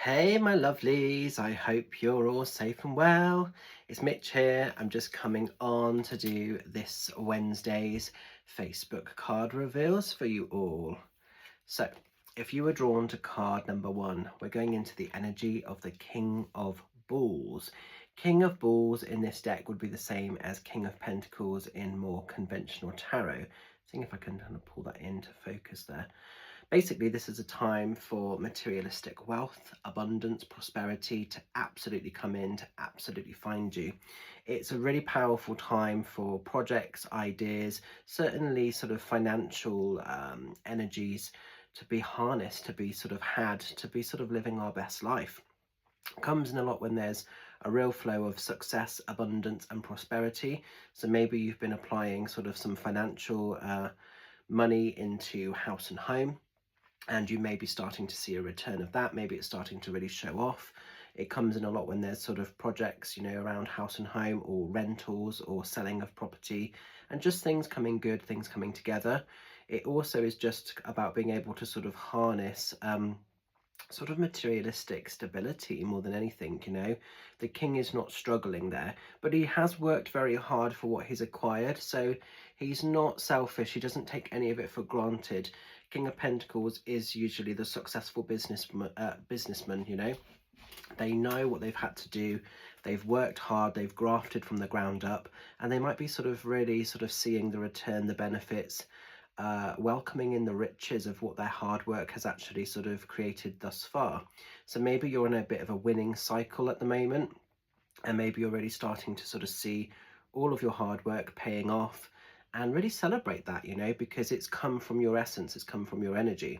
Hey, my lovelies, I hope you're all safe and well. It's Mitch here. I'm just coming on to do this Wednesday's Facebook card reveals for you all. So, if you were drawn to card number one, we're going into the energy of the King of Balls. King of Balls in this deck would be the same as King of Pentacles in more conventional tarot. Seeing if I can kind of pull that into focus there. Basically, this is a time for materialistic wealth, abundance, prosperity to absolutely come in, to absolutely find you. It's a really powerful time for projects, ideas, certainly sort of financial energies to be harnessed, to be sort of had, to be sort of living our best life. It comes in a lot when there's a real flow of success, abundance, and prosperity. So maybe you've been applying sort of some financial money into house and home, and you may be starting to see a return of that. Maybe it's starting to really show off. It comes in a lot when there's sort of projects, around house and home, or rentals, or selling of property, and just things coming good, things coming together. It also is just about being able to sort of harness sort of materialistic stability more than anything. The king is not struggling there, but he has worked very hard for what he's acquired, so he's not selfish. He doesn't take any of it for granted. King of Pentacles is usually the successful businessman. They know what they've had to do. They've worked hard, they've grafted from the ground up, and they might be sort of really sort of seeing the return, the benefits, welcoming in the riches of what their hard work has actually sort of created thus far. So maybe you're in a bit of a winning cycle at the moment, and maybe you're really starting to sort of see all of your hard work paying off and really celebrate that, because it's come from your essence, it's come from your energy.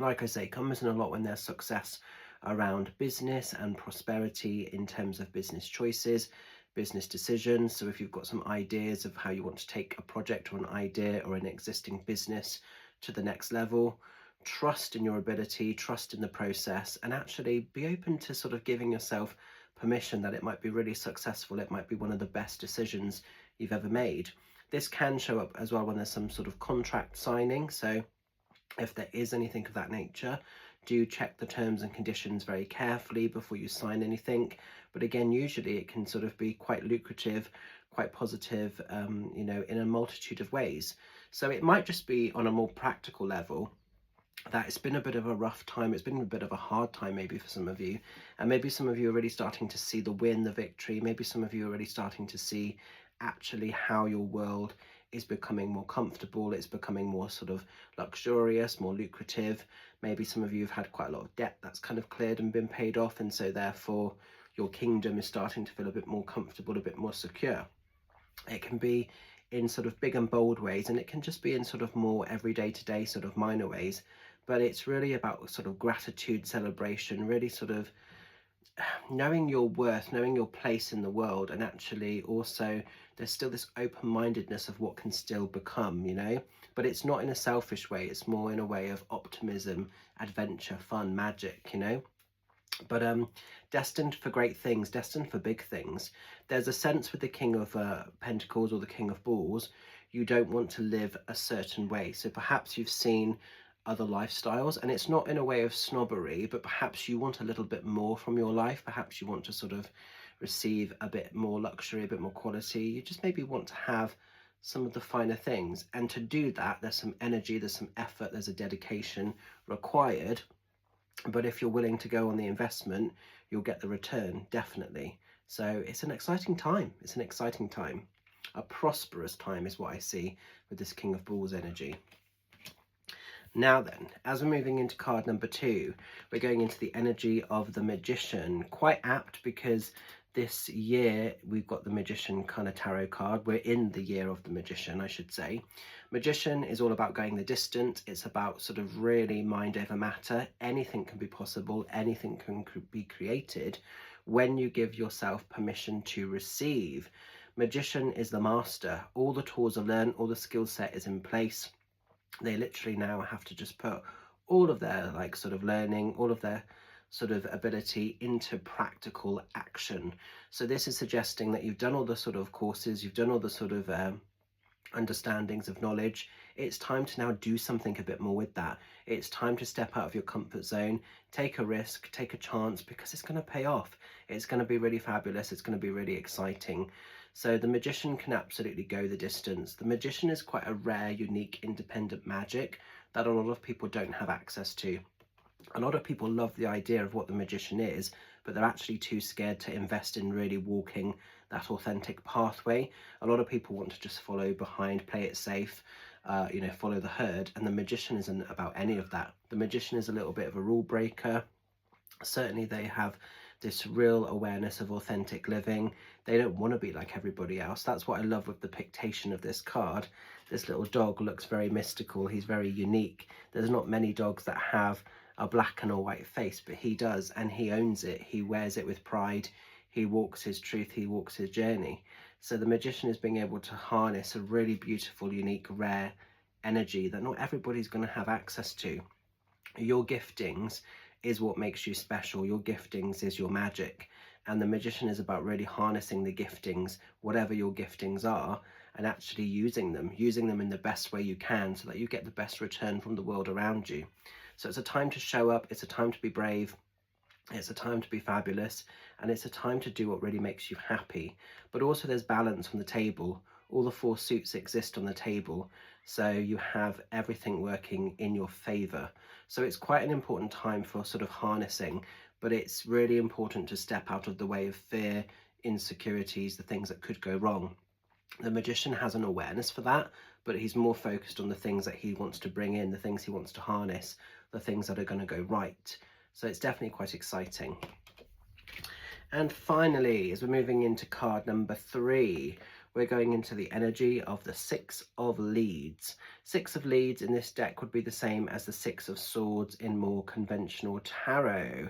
Like I say, it comes in a lot when there's success around business and prosperity in terms of business choices, business decisions. So if you've got some ideas of how you want to take a project or an idea or an existing business to the next level, trust in your ability, trust in the process, and actually be open to sort of giving yourself permission that it might be really successful. It might be one of the best decisions you've ever made. This can show up as well when there's some sort of contract signing. So if there is anything of that nature, do check the terms and conditions very carefully before you sign anything. But again, usually it can sort of be quite lucrative, quite positive, in a multitude of ways. So it might just be on a more practical level that it's been a bit of a rough time. It's been a bit of a hard time maybe for some of you, and maybe some of you are already starting to see the win, the victory. Maybe some of you are already starting to see actually how your world is becoming more comfortable, it's becoming more sort of luxurious, more lucrative. Maybe some of you have had quite a lot of debt that's kind of cleared and been paid off, and so therefore your kingdom is starting to feel a bit more comfortable, a bit more secure. It can be in sort of big and bold ways, and it can just be in sort of more everyday to day sort of minor ways, but it's really about sort of gratitude, celebration, really sort of knowing your worth, knowing your place in the world, and actually also there's still this open-mindedness of what can still become, but it's not in a selfish way. It's more in a way of optimism, adventure, fun, magic. But destined for great things, destined for big things. There's a sense with the King of Pentacles or the King of Balls, you don't want to live a certain way. So perhaps you've seen other lifestyles, and it's not in a way of snobbery, but perhaps you want a little bit more from your life. Perhaps you want to sort of receive a bit more luxury, a bit more quality. You just maybe want to have some of the finer things, and to do that there's some energy, there's some effort, there's a dedication required. But if you're willing to go on the investment, you'll get the return, definitely. So it's an exciting time. It's an exciting time. A prosperous time is what I see with this King of Balls energy. Now then, as we're moving into card number two, we're going into the energy of the Magician. Quite apt, because this year we've got the Magician kind of tarot card. We're in the year of the Magician, I should say. Magician is all about going the distance. It's about sort of really mind over matter. Anything can be possible. Anything can be created when you give yourself permission to receive. Magician is the master. All the tools are learned. All the skill set is in place. They literally now have to just put all of their sort of learning, all of their sort of ability into practical action. So this is suggesting that you've done all the sort of courses, you've done all the sort of understandings of knowledge. It's time to now do something a bit more with that. It's time to step out of your comfort zone, take a risk, take a chance, because it's going to pay off. It's going to be really fabulous. It's going to be really exciting. So the magician can absolutely go the distance. The magician is quite a rare, unique, independent magic that a lot of people don't have access to. A lot of people love the idea of what the magician is, but they're actually too scared to invest in really walking that authentic pathway. A lot of people want to just follow behind, play it safe, follow the herd, and the magician isn't about any of that. The magician is a little bit of a rule breaker. Certainly they have this real awareness of authentic living. They don't want to be like everybody else. That's what I love with the pictation of this card. This little dog looks very mystical. He's very unique. There's not many dogs that have a black and a white face, but he does, and he owns it. He wears it with pride. He walks his truth. He walks his journey. So the magician is being able to harness a really beautiful, unique, rare energy that not everybody's going to have access to. Your giftings is what makes you special. Your giftings is your magic, and the magician is about really harnessing the giftings, whatever your giftings are, and actually using them in the best way you can, so that you get the best return from the world around you. So it's a time to show up, it's a time to be brave, it's a time to be fabulous, and it's a time to do what really makes you happy. But also there's balance on the table. All the 4 suits exist on the table, so you have everything working in your favor. So it's quite an important time for sort of harnessing, but it's really important to step out of the way of fear, insecurities, the things that could go wrong. The magician has an awareness for that, but he's more focused on the things that he wants to bring in, the things he wants to harness, the things that are going to go right. So it's definitely quite exciting. And finally, as we're moving into card number 3, we're going into the energy of the 6 of Leads. 6 of Leads in this deck would be the same as the 6 of Swords in more conventional tarot.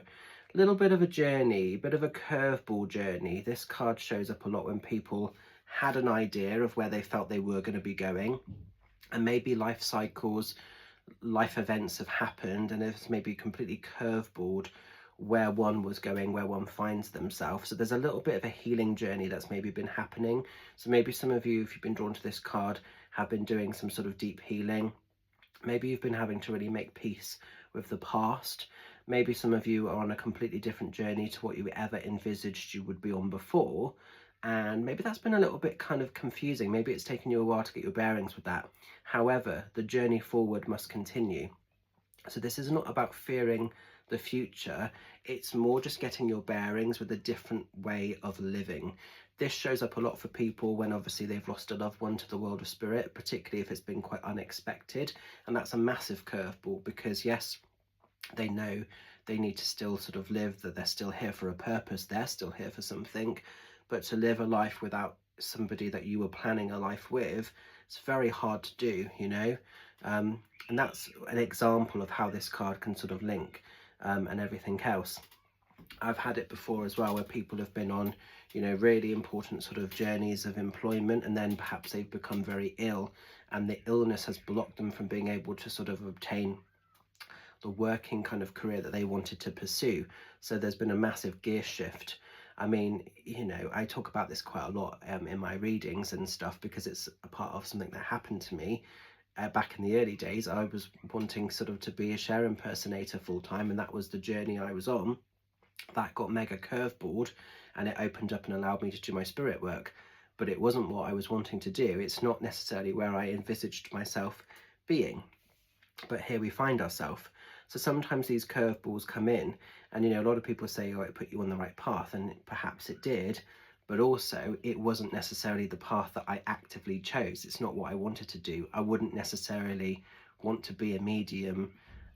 A little bit of a journey, a bit of a curveball journey. This card shows up a lot when people had an idea of where they felt they were going to be going, and maybe life cycles, life events have happened, and it's maybe completely curveballed where one was going, where one finds themselves. So there's a little bit of a healing journey that's maybe been happening. So maybe some of you, if you've been drawn to this card, have been doing some sort of deep healing. Maybe you've been having to really make peace with the past. Maybe some of you are on a completely different journey to what you ever envisaged you would be on before. And maybe that's been a little bit kind of confusing. Maybe it's taken you a while to get your bearings with that. However, the journey forward must continue. So this is not about fearing the future. It's more just getting your bearings with a different way of living. This shows up a lot for people when obviously they've lost a loved one to the world of spirit, particularly if it's been quite unexpected. And that's a massive curveball, because yes, they know they need to still sort of live, that they're still here for a purpose, they're still here for something. But to live a life without somebody that you were planning a life with, it's very hard to do, you know. And that's an example of how this card can sort of link and everything else. I've had it before as well, where people have been on, you know, really important sort of journeys of employment, and then perhaps they've become very ill, and the illness has blocked them from being able to sort of obtain the working kind of career that they wanted to pursue. So there's been a massive gear shift. I mean, you know, I talk about this quite a lot in my readings and stuff, because it's a part of something that happened to me back in the early days. I was wanting sort of to be a Cher impersonator full time, and that was the journey I was on. That got mega curveballed, and it opened up and allowed me to do my spirit work. But it wasn't what I was wanting to do. It's not necessarily where I envisaged myself being. But here we find ourselves. So sometimes these curveballs come in, and you know, a lot of people say, oh, it put you on the right path, and perhaps it did, but also it wasn't necessarily the path that I actively chose. It's not what I wanted to do. I wouldn't necessarily want to be a medium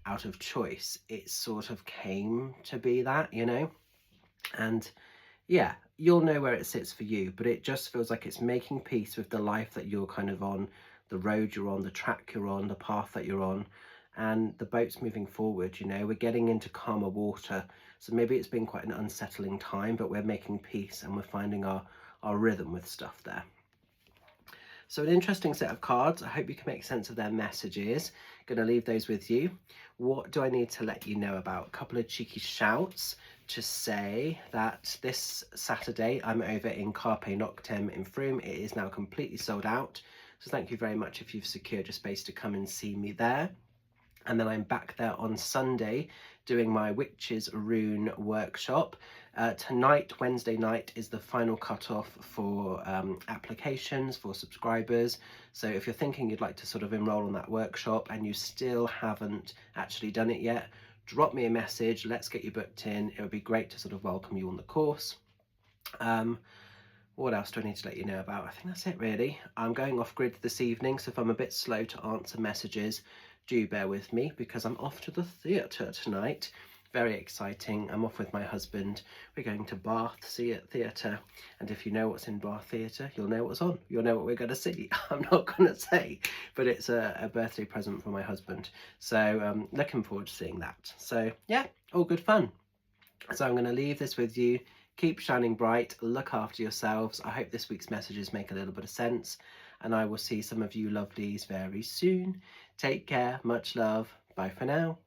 out of choice. It sort of came to be that, you know. And yeah, you'll know where it sits for you, but it just feels like it's making peace with the life that you're kind of on, the road you're on, the track you're on, the path that you're on, and the boat's moving forward. You know, we're getting into calmer water. So maybe it's been quite an unsettling time, but we're making peace and we're finding our rhythm with stuff there. So an interesting set of cards. I hope you can make sense of their messages. Going to leave those with you. What do I need to let you know about? A couple of cheeky shouts to say that this Saturday I'm over in Carpe Noctem in Frome. It is now completely sold out. So thank you very much if you've secured a space to come and see me there. And then I'm back there on Sunday doing my Witches Rune workshop. Tonight, Wednesday night, is the final cut-off for applications for subscribers. So if you're thinking you'd like to sort of enroll on that workshop and you still haven't actually done it yet, drop me a message, let's get you booked in. It would be great to sort of welcome you on the course. What else do I need to let you know about? I think that's it really. I'm going off grid this evening, so if I'm a bit slow to answer messages, do bear with me because I'm off to the theatre tonight. Very exciting. I'm off with my husband. We're going to Bath to see it theatre, and if you know what's in Bath Theatre, you'll know what's on. You'll know what we're going to see. I'm not going to say, but it's a birthday present for my husband. So looking forward to seeing that. So yeah, all good fun. So I'm going to leave this with you. Keep shining bright, look after yourselves. I hope this week's messages make a little bit of sense, and I will see some of you lovelies very soon. Take care, much love, bye for now.